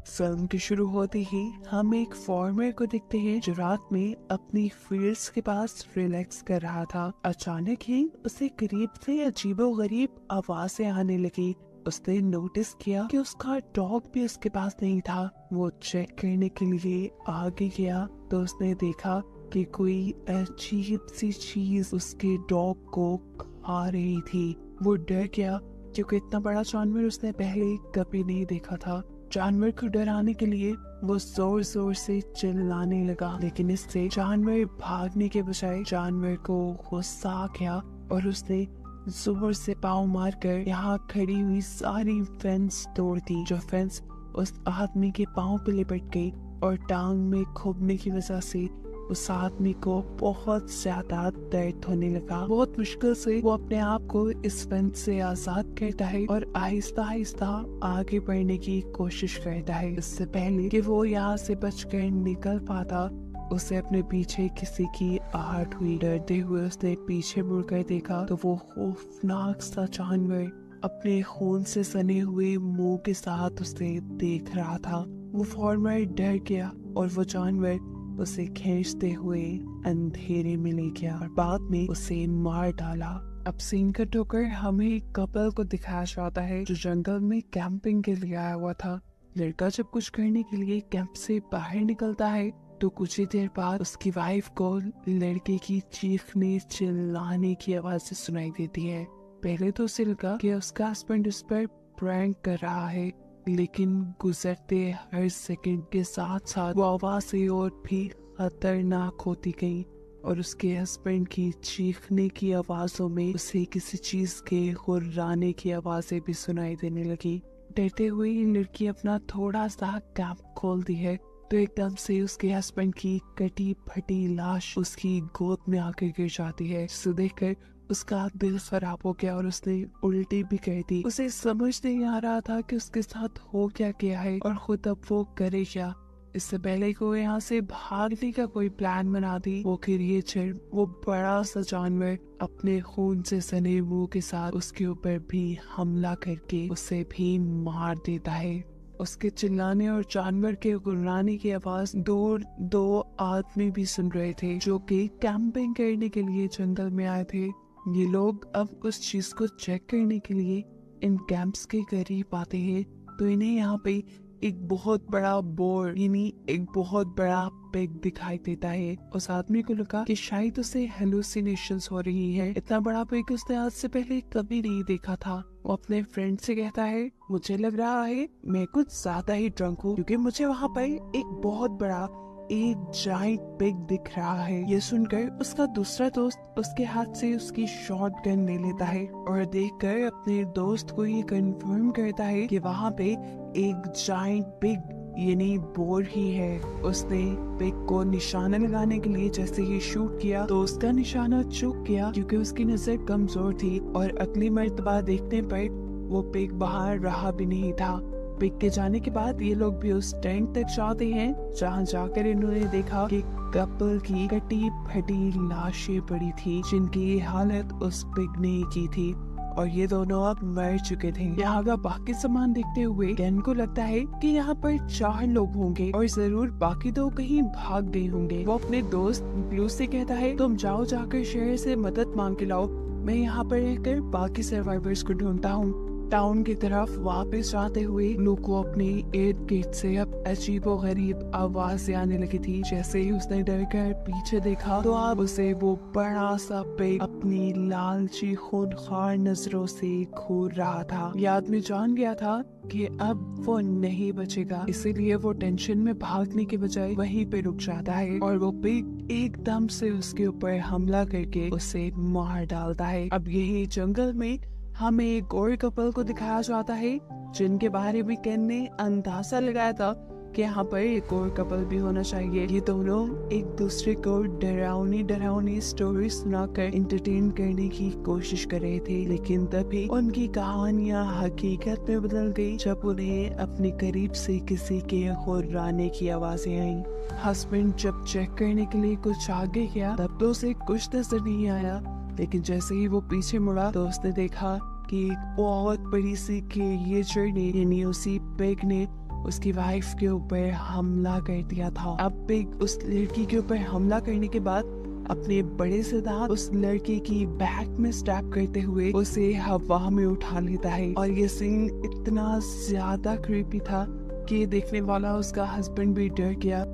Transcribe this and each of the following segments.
Film के शुरू होते ही हम एक फार्मर को देखते हैं जो रात में अपनी फील्ड्स के पास रिलैक्स कर रहा था। अचानक ही उसे करीब से अजीबोगरीब आवाजें आने लगी। उसने नोटिस किया कि उसका डॉग भी उसके पास नहीं था। वो चेक करने के लिए आगे गया तो उसने देखा कि कोई अजीब सी चीज उसके डॉग को खा रही थी। वो डर गया क्योंकि इतना बड़ा जानवर उसने पहले कभी नहीं देखा था। जानवर को डराने के लिए वो जोर जोर से चिल्लाने लगा, लेकिन इससे जानवर भागने के बजाय जानवर को गुस्सा आ गया और उसने जोर से पाँव मारकर यहाँ खड़ी हुई सारी फेंस तोड़ दी। जो फेंस उस आदमी के पाँव पे लिपट गई और टांग में खुबने की वजह से उस आदमी को बहुत ज्यादा दर्द होने लगा। बहुत मुश्किल से वो अपने आप को इस फेंस से आजाद करता है और आहिस्ता आहिस्ता आगे बढ़ने की कोशिश करता है। इससे पहले कि वो यहाँ से बचकर निकल पाता, उसे अपने पीछे किसी की आहट हुई। डरते हुए उसने पीछे मुड़कर देखा तो वो खौफनाक सा जानवर अपने खून से सने हुए मुंह के साथ उसे देख रहा था। वो फार्मर डर गया और वो जानवर उसे खींचते हुए अंधेरे में ले गया और बाद में उसे मार डाला। अब सीन कट होकर हमें एक कपल को दिखाया जाता है जो जंगल में कैंपिंग के लिए आया हुआ था। लड़का जब कुछ करने के लिए कैंप से बाहर निकलता है तो कुछ ही देर बाद उसकी वाइफ को लड़के की चीखने चिल्लाने की आवाज़ सुनाई देती है। पहले तो उसे लगा कि उसका हस्बैंड उस पर प्रैंक कर रहा है, लेकिन गुजरते हर सेकंड के साथ साथ वो आवाज़ें और भी खतरनाक होती गई और उसके हस्बैंड की चीखने की आवाज़ों में उसे किसी चीज के गुर्राने की आवाज़ें भी सुनाई देने लगी। डरते हुए लड़की अपना थोड़ा सा कैंप खोलती है तो एकदम से उसके हस्बैंड की कटी फटी लाश उसकी गोद में आकर गिर जाती है, जिसे देखकर उसका दिल खराब हो गया और उसने उल्टी भी कर दी। उसे समझ नहीं आ रहा था कि उसके साथ हो क्या गया है और खुद अब वो करे क्या। इससे पहले को यहाँ से भागने का कोई प्लान बना दी, वो क्रिएचर, वो बड़ा सा जानवर अपने खून से सने मुंह के साथ उसके ऊपर भी हमला करके उसे भी मार देता है। उसके चिल्लाने और जानवर के गुर्राने की आवाज दूर दो आदमी भी सुन रहे थे जो कि कैंपिंग करने के लिए जंगल में आए थे। ये लोग अब उस चीज को चेक करने के लिए इन कैंप्स के करीब आते हैं तो इन्हें यहाँ पे एक बहुत बड़ा बोर यानी एक बहुत बड़ा पिग दिखाई देता है। उस आदमी को लगा कि शायद उसे हेलुसिनेशंस हो रही है। इतना बड़ा पिग उसने आज से पहले कभी नहीं देखा था। वो अपने फ्रेंड से कहता है, मुझे लग रहा है मैं कुछ ज्यादा ही ड्रंक हूँ क्योंकि मुझे वहाँ पर एक बहुत बड़ा एक जाइंट पिग दिख रहा है। ये सुनकर उसका दूसरा दोस्त उसके हाथ से उसकी शॉटगन ले लेता है और देखकर अपने दोस्त को ये कंफर्म करता है कि वहाँ पे एक जाइंट पिग यानी बोर ही है। उसने पिग को निशाना लगाने के लिए जैसे ही शूट किया तो उसका निशाना चूक गया क्योंकि उसकी नजर कमजोर थी और अगली मर्तबा देखने पर वो पिग बाहर रहा भी नहीं था। पिग के जाने के बाद ये लोग भी उस टेंट तक जाते हैं जहाँ जाकर इन्होंने देखा कि कपल की कटी फटी लाशें पड़ी थी जिनकी हालत उस पिग ने की थी और ये दोनों अब मर चुके थे। यहाँ का बाकी सामान देखते हुए केन को लगता है कि यहाँ पर 4 लोग होंगे और जरूर बाकी 2 कहीं भाग गए होंगे। वो अपने दोस्त ब्लू से कहता है, तुम जाओ जाकर शहर से मदद मांग के लाओ, मैं यहाँ पर रहकर बाकी सर्वाइवर्स को ढूंढता हूँ। टाउन की तरफ वापस जाते हुए ब्लू को अपने इर्द गिर्द से अब अजीबो गरीब आवाजें आने लगी थी। जैसे ही उसने डर कर पीछे देखा तो अब उसे वो बड़ा सा पिग अपनी लालची खूंखार नजरों से घूर रहा था। ये आदमी जान गया था कि अब वो नहीं बचेगा, इसीलिए वो टेंशन में भागने के बजाय वहीं पे रुक जाता है और वो पिग एकदम से उसके ऊपर हमला करके उसे मार डालता है। अब यही जंगल में हमें एक और कपल को दिखाया जाता है जिनके बारे में केन ने अंदाजा लगाया था कि यहाँ पर एक और कपल भी होना चाहिए। ये दोनों एक दूसरे को डरावनी स्टोरी सुनाकर एंटरटेन करने की कोशिश कर रहे थे, लेकिन तभी उनकी कहानियाँ हकीकत में बदल गई जब उन्हें अपने करीब से किसी के गुर्राने की आवाजें आई। हस्बैंड जब चेक करने के लिए कुछ आगे गया तब तो उसे कुछ नजर नहीं आया, लेकिन जैसे ही वो पीछे मुड़ा तो उसने देखा कि एक बहुत बड़ी सी क्रिएचर ने यानी उसी पिग ने उसकी वाइफ के ऊपर हमला कर दिया था। अब पिग उस लड़की के ऊपर हमला करने के बाद अपने बड़े से दांत उस लड़की की बैक में स्टैप करते हुए उसे हवा में उठा लेता है। और ये सीन इतना ज्यादा क्रीपी था कि देखने वाला उसका हस्बैंड भी डर गया।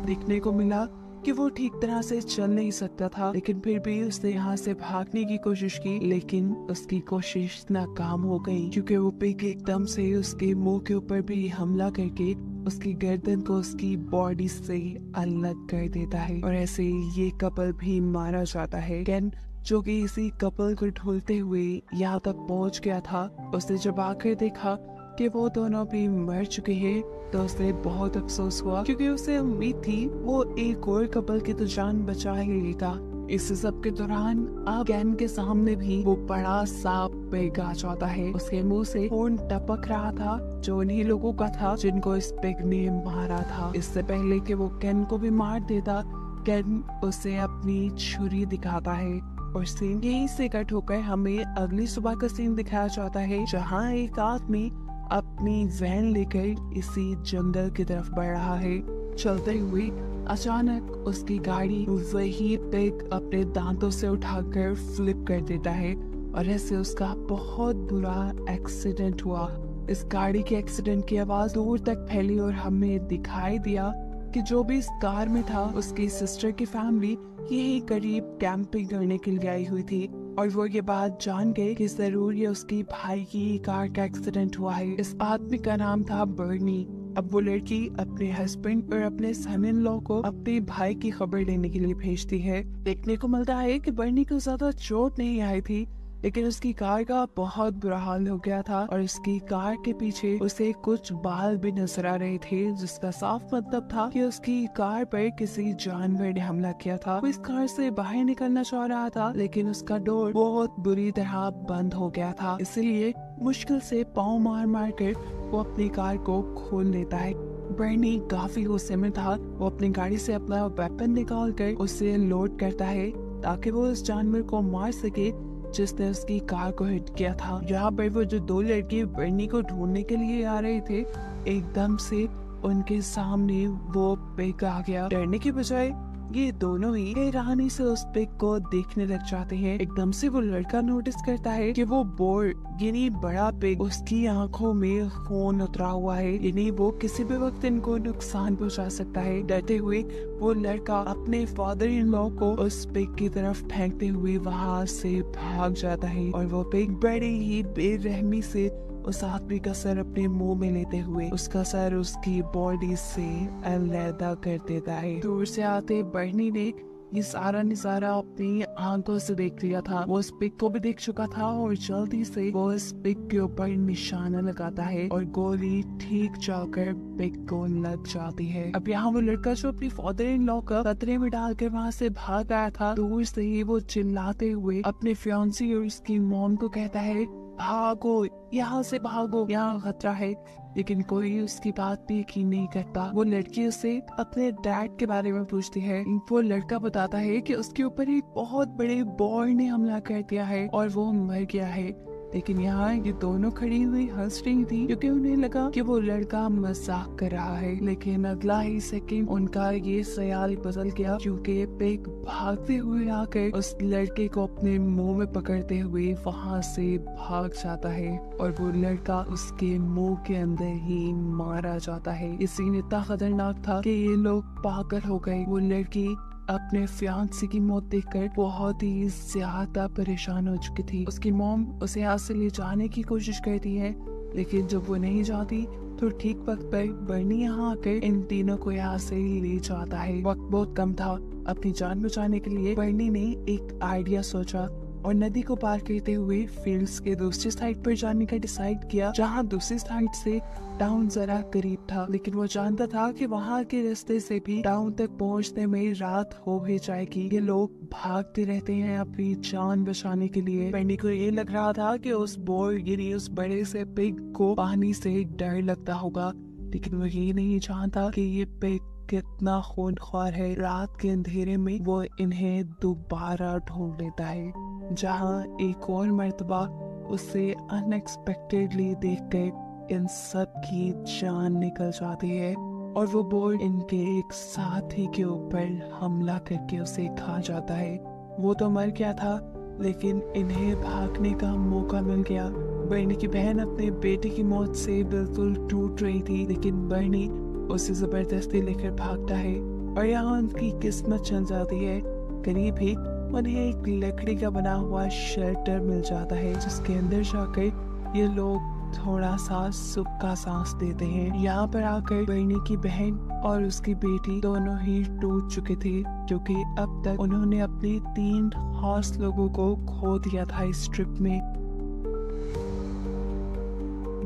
देखने को मिला कि वो ठीक तरह से चल नहीं सकता था, लेकिन फिर भी उसने यहाँ से भागने की कोशिश की, लेकिन उसकी कोशिश नाकाम हो गई क्योंकि वो पिग एकदम से उसके मुंह के ऊपर भी हमला करके उसकी गर्दन को उसकी बॉडी से अलग कर देता है। और ऐसे ये कपल भी मारा जाता है। केन जो कि इसी कपल को ढूंढते हुए यहाँ तक पहुँच गया था, उसने जब आकर देखा कि वो दोनों भी मर चुके हैं तो उसे बहुत अफसोस हुआ, क्योंकि उसे उम्मीद थी वो एक और कपल की तो जान बचा ही लेगा। इस सब के दौरान अब केन के सामने भी वो बड़ा सांप पिग आ जाता है। उसके मुंह से खून टपक रहा था जो उन्हीं लोगों का था जिनको इस पिग ने मारा था। इससे पहले कि वो केन को भी मार देता, केन उसे अपनी छुरी दिखाता है और सीन यहीं से कट होकर हमें अगली सुबह का सीन दिखाया जाता है, जहाँ एक आदमी अपनी वैन लेकर इसी जंगल की तरफ बढ़ रहा है। चलते हुए अचानक उसकी गाड़ी वही पिग अपने दांतों से उठाकर फ्लिप कर देता है और ऐसे उसका बहुत बुरा एक्सीडेंट हुआ। इस गाड़ी के एक्सीडेंट की आवाज दूर तक फैली और हमें दिखाई दिया कि जो भी इस कार में था उसकी सिस्टर की फैमिली यही करीब कैंपिंग करने के लिए आई हुई थी और वो ये बात जान गए कि जरूर ये उसकी भाई की कार का एक्सीडेंट हुआ है। इस आदमी का नाम था बर्नी। अब वो लड़की अपने हस्बैंड और अपने सन इन लॉ को अपने भाई की खबर लेने के लिए भेजती है। देखने को मिलता है कि बर्नी को ज्यादा चोट नहीं आई थी, लेकिन उसकी कार का बहुत बुरा हाल हो गया था और उसकी कार के पीछे उसे कुछ बाल भी नजर आ रहे थे, जिसका साफ मतलब था कि उसकी कार पर किसी जानवर ने हमला किया था। वो इस कार से बाहर निकलना चाह रहा था, लेकिन उसका डोर बहुत बुरी तरह बंद हो गया था, इसलिए मुश्किल से पाँव मार मार कर वो अपनी कार को खोल लेता है। बर्नी काफी गुस्से में था। वो अपनी गाड़ी से अपना वेपन निकाल कर उसे लोड करता है ताकि वो उस जानवर को मार सके जिसने उसकी कार को हिट किया था। यहाँ पर वो जो दो लड़के बर्नी को ढूंढने के लिए आ रहे थे, एकदम से उनके सामने वो पिग आ गया। डरने के बजाय ये दोनों ही हैरानी से उस पिग को देखने लग जाते हैं। एकदम से वो लड़का नोटिस करता है कि वो बोर यानी बड़ा पिग, उसकी आंखों में खून उतरा हुआ है, यानी वो किसी भी वक्त इनको नुकसान पहुंचा सकता है। डरते हुए वो लड़का अपने फादर इन लॉ को उस पिग की तरफ फेंकते हुए वहां से भाग जाता है और वो पिग बड़े ही बेरहमी से उस आदमी का सर अपने मुंह में लेते हुए उसका सर उसकी बॉडी से अलग कर देता है। दूर से आते बर्नी ने ये सारा नजारा अपनी आंखों से देख लिया था। वो उस पिग को भी देख चुका था और जल्दी से वो इस पिग के ऊपर निशाना लगाता है और गोली ठीक जाकर पिग को लग जाती है। अब यहाँ वो लड़का जो अपनी फादर इन लॉ को खतरे में डालकर वहाँ से भाग आया था, दूर से ही वो चिल्लाते हुए अपने फियांसी और उसकी मॉम को कहता है, भागो यहाँ से भागो, यहाँ खतरा है। लेकिन कोई उसकी बात भी यकीन नहीं करता। वो लड़की उससे अपने डैड के बारे में पूछती है। वो लड़का बताता है कि उसके ऊपर एक बहुत बड़े बॉय ने हमला कर दिया है और वो मर गया है। लेकिन यहाँ ये दोनों खड़ी हुई हंस रही थी क्योंकि उन्हें लगा कि वो लड़का मजाक कर रहा है, लेकिन अगला ही सेकंड उनका ये ख्याल बदल गया क्योंकि पिग भागते हुए आकर उस लड़के को अपने मुंह में पकड़ते हुए वहां से भाग जाता है और वो लड़का उसके मुंह के अंदर ही मारा जाता है। ये सीन इतना खतरनाक था कि ये लोग पागल हो गए। वो लड़की अपने फियांसे की मौत देखकर बहुत ही ज्यादा परेशान हो चुकी थी। उसकी मॉम उसे यहाँ से ले जाने की कोशिश करती है, लेकिन जब वो नहीं जाती तो ठीक वक्त पर बर्नी यहाँ आकर इन तीनों को यहाँ से ले जाता है। वक्त बहुत कम था। अपनी जान बचाने के लिए बर्नी ने एक आइडिया सोचा और नदी को पार करते हुए फील्ड्स के दूसरी साइड पर जाने का डिसाइड किया, जहाँ दूसरी साइड से टाउन जरा करीब था, लेकिन वो जानता था कि वहाँ के रास्ते से भी टाउन तक पहुँचने में रात हो भी जाएगी। ये लोग भागते रहते हैं अपनी जान बचाने के लिए। बर्नी को ये लग रहा था कि उस बॉय यानी उस बड़े से पिग को पानी से डर लगता होगा, लेकिन वो ये नहीं जानता कि ये पिग कितना खूनख्वार है। रात के अंधेरे में वो इन्हें दोबारा ढूंढ लेता है, जहाँ एक और मर्तबा उसे अनएक्सपेक्टेडली देखकर इन सब की जान निकल जाती है और वो बोर इनके एक साथी के ऊपर हमला करके उसे खा जाता है। वो तो मर गया था, लेकिन इन्हें भागने का मौका मिल गया। बर्नी की बहन अपने बेटे की मौत से बिल्कुल टूट रही थी, लेकिन बर्नी उसे जबरदस्ती लेकर भागता है और यहाँ उनकी किस्मत चल जाती है। करीब ही उन्हें एक लकड़ी का बना हुआ शेल्टर मिल जाता है, जिसके अंदर जाकर ये लोग थोड़ा सा सुख का सांस देते हैं। यहाँ पर आकर बर्नी की बहन और उसकी बेटी दोनों ही टूट चुके थे, क्योंकि अब तक उन्होंने अपने 3 खास लोगों को खो दिया था इस ट्रिप में।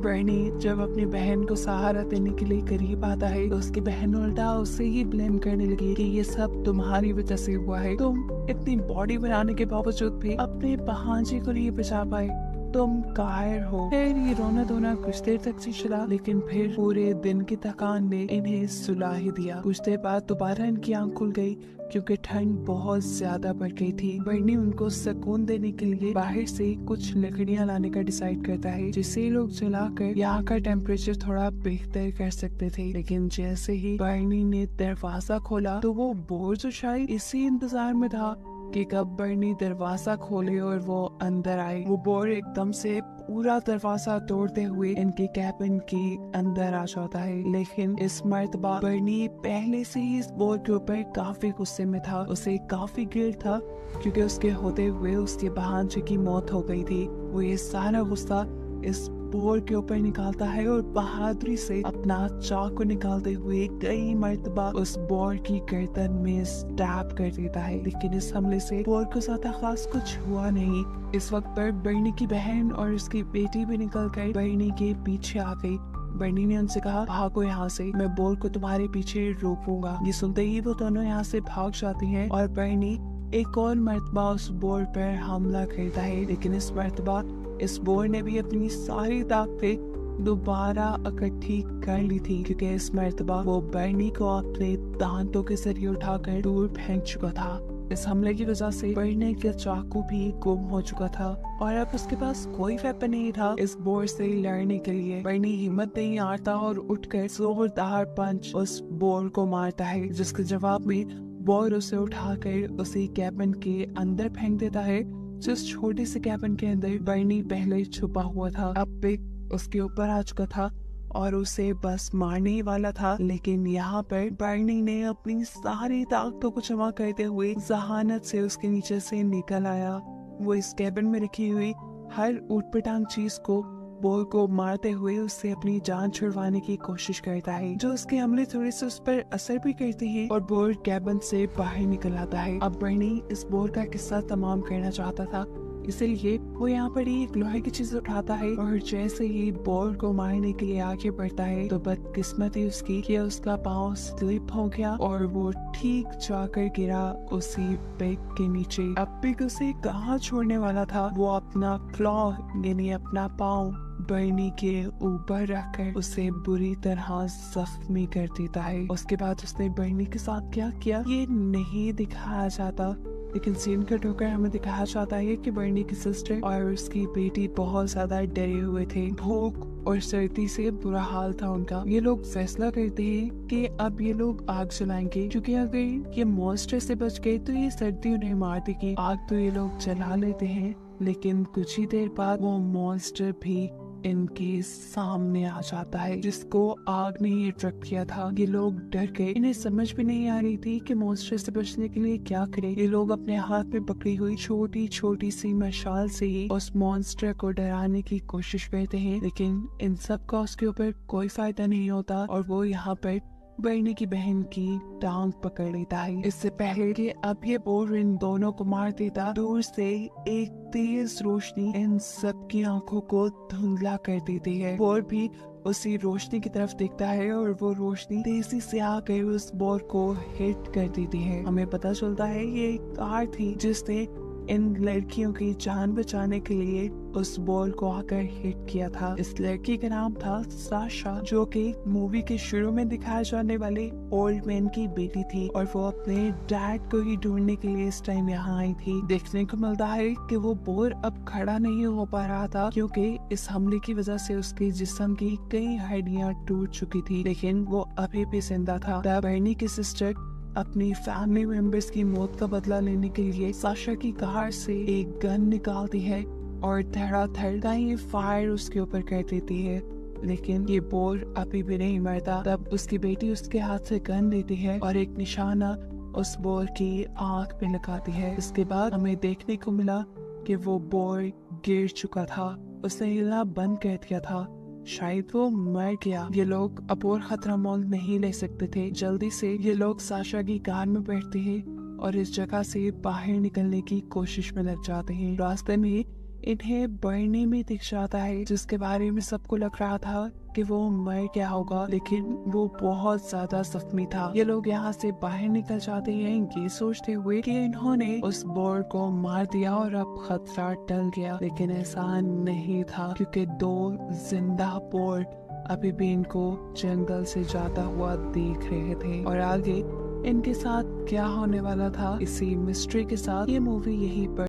बर्नी जब अपनी बहन को सहारा देने के लिए करीब आता है तो उसकी बहन उल्टा उसे ही ब्लेम करने लगी कि ये सब तुम्हारी वजह से हुआ है। तुम इतनी बॉडी बनाने के बावजूद भी अपने भांजे को नहीं बचा पाए, तुम कायर हो। फिर ये रोना धोना कुछ देर तक चला, लेकिन फिर पूरे दिन की थकान ने इन्हें सुला ही दिया। कुछ देर बाद दोबारा इनकी आंख खुल गई, क्योंकि ठंड बहुत ज्यादा बढ़ गई थी। बर्नी उनको सुकून देने के लिए बाहर से कुछ लकड़ियां लाने का डिसाइड करता है, जिसे लोग जलाकर यहाँ का टेम्परेचर थोड़ा बेहतर कर सकते थे। लेकिन जैसे ही बर्नी ने दरवाजा खोला तो वो बोर जो शायद इसी इंतजार में था कि कब बर्नी दरवाजा खोले और वो अंदर आए। वो बोर एकदम से पूरा दरवाजा तोड़ते हुए इनके कैबिन के अंदर आ जाता है। लेकिन इस मर्तबा बर्नी पहले से ही इस बोर के ऊपर काफी गुस्से में था। उसे काफी गिल्ट था, क्योंकि उसके होते हुए उसके भांजे की मौत हो गई थी। वो ये सारा गुस्सा इस बोर के ऊपर निकालता है और बहादुरी से अपना चाकू निकालते हुए कई मर्तबा उस बोर की गर्दन में स्टैब कर देता है। लेकिन इस हमले से बोर को ज्यादा खास कुछ हुआ नहीं। इस वक्त पर बर्नी की बहन और उसकी बेटी भी निकल कर बर्नी के पीछे आ गई। बर्नी ने उनसे कहा, भागो यहाँ से, मैं बोर को तुम्हारे पीछे रोकूंगा। ये सुनते ही वो दोनों यहाँ से भाग जाती हैं और बर्नी एक और मर्तबा उस बोर पर हमला करता है। लेकिन इस मर्तबा इस बोर ने भी अपनी सारी ताकतें दोबारा इकट्ठी कर ली थी, क्योंकि इस मर्तबा वो बर्नी को अपने दांतों के जरिए उठाकर दूर फेंक चुका था। इस हमले की वजह से बर्नी का चाकू भी गुम हो चुका था और अब उसके पास कोई वेपन नहीं था इस बोर से लड़ने के लिए। बर्नी हिम्मत नहीं हारता और उठकर जोरदार पंच उस बोर को मारता है, जिसके जवाब में बोर उसे उठाकर उसे कैबिन के अंदर फेंक देता है, जिस छोटे से कैबिन के अंदर बर्नी पहले छुपा हुआ था। अब पिग उसके ऊपर आ चुका था और उसे बस मारने ही वाला था। लेकिन यहाँ पर बर्नी ने अपनी सारी ताकतों को जमा करते हुए जहानत से उसके नीचे से निकल आया। वो इस कैबिन में रखी हुई हर ऊटपटांग चीज को बोर को मारते हुए उससे अपनी जान छुड़वाने की कोशिश करता है, जो उसके हमले थोड़े से उस पर असर भी करते हैं और बोर कैबिन से बाहर निकल आता है। अब बर्नी इस बोर का किस्सा तमाम करना चाहता था, इसलिए वो यहाँ पर ही एक लोहे की चीज उठाता है और जैसे ही बोर को मारने के लिए आगे बढ़ता है तो बदकिस्मती उसकी कि उसका पाँव स्लिप हो गया और वो ठीक जाकर गिरा उसी पिग के नीचे। अब पिग उसे कहाँ छोड़ने वाला था, वो अपना क्लॉ यानी अपना पाँव बर्नी के ऊपर रखकर उसे बुरी तरह जख्मी कर देता है। उसके बाद उसने बर्नी के साथ क्या किया ये नहीं दिखाया जाता, लेकिन सीन कट होकर हमें दिखाया जाता है कि बर्नी की सिस्टर और उसकी बेटी बहुत ज्यादा डरे हुए थे। भूख और सर्दी से बुरा हाल था उनका। ये लोग फैसला करते हैं कि अब ये लोग आग जलाएंगे, क्योंकि अगर ये मॉन्स्टर से बच गए तो ये सर्दी उन्हें मार देगी। आग तो ये लोग जला लेते हैं, लेकिन कुछ ही देर बाद वो मॉन्स्टर भी इनके सामने आ जाता है, जिसको आग ने ये ट्रक किया था। ये लोग डर गए, इन्हें समझ भी नहीं आ रही थी कि मॉन्स्टर से बचने के लिए क्या करें। ये लोग अपने हाथ में पकड़ी हुई छोटी छोटी सी मशाल से ही उस मॉन्स्टर को डराने की कोशिश करते हैं, लेकिन इन सब का उसके ऊपर कोई फायदा नहीं होता और वो यहाँ पर बर्नी की बहन की टांग पकड़ लेता है। इससे पहले कि अब ये बोर इन दोनों को मार देता, दूर से एक तेज रोशनी इन सब की आंखों को धुंधला कर देती है। बोर भी उसी रोशनी की तरफ देखता है और वो रोशनी तेजी से आकर उस बोर को हिट कर देती है। हमें पता चलता है ये एक कार थी जिसने इन लड़कियों की जान बचाने के लिए उस बॉल को आकर हिट किया था। इस लड़की का नाम था साशा, जो कि मूवी के शुरू में दिखाए जाने वाले ओल्ड मैन की बेटी थी और वो अपने डैड को ही ढूंढने के लिए इस टाइम यहाँ आई थी। देखने को मिलता है कि वो बोर अब खड़ा नहीं हो पा रहा था, क्योंकि इस हमले की वजह से उसके जिस्म की कई हड्डियां टूट चुकी थी, लेकिन वो अभी भी जिंदा था। तब बर्नी की सिस्टर अपनी फैमिली मेंबर्स की मौत का बदला लेने के लिए साशा की कार से एक गन निकालती है और धड़ाधड़ का ये फायर उसके ऊपर कर देती है, लेकिन ये बोर अभी भी नहीं मरता। तब उसकी बेटी उसके हाथ से गन लेती है और एक निशाना उस बोर की आंख पे लगाती है। इसके बाद हमें देखने को मिला कि वो बोर गिर चुका था, उसने हिलना बंद कर दिया था, शायद वो मर गया। ये लोग अब और खतरा मोल नहीं ले सकते थे। जल्दी से ये लोग साशा की कार में बैठते हैं और इस जगह से बाहर निकलने की कोशिश में लग जाते हैं। रास्ते में इन्हें बर्नी में दिख जाता है, जिसके बारे में सबको लग रहा था कि वो मर गया होगा, लेकिन वो बहुत ज्यादा जख्मी था। ये लोग यहाँ से बाहर निकल जाते हैं ये सोचते हुए कि इन्होंने उस बोर को मार दिया और अब खतरा टल गया, लेकिन ऐसा नहीं था, क्योंकि 2 जिंदा बोर अभी भी इनको जंगल से जाता हुआ देख रहे थे। और आगे इनके साथ क्या होने वाला था, इसी मिस्ट्री के साथ ये मूवी यहीं पर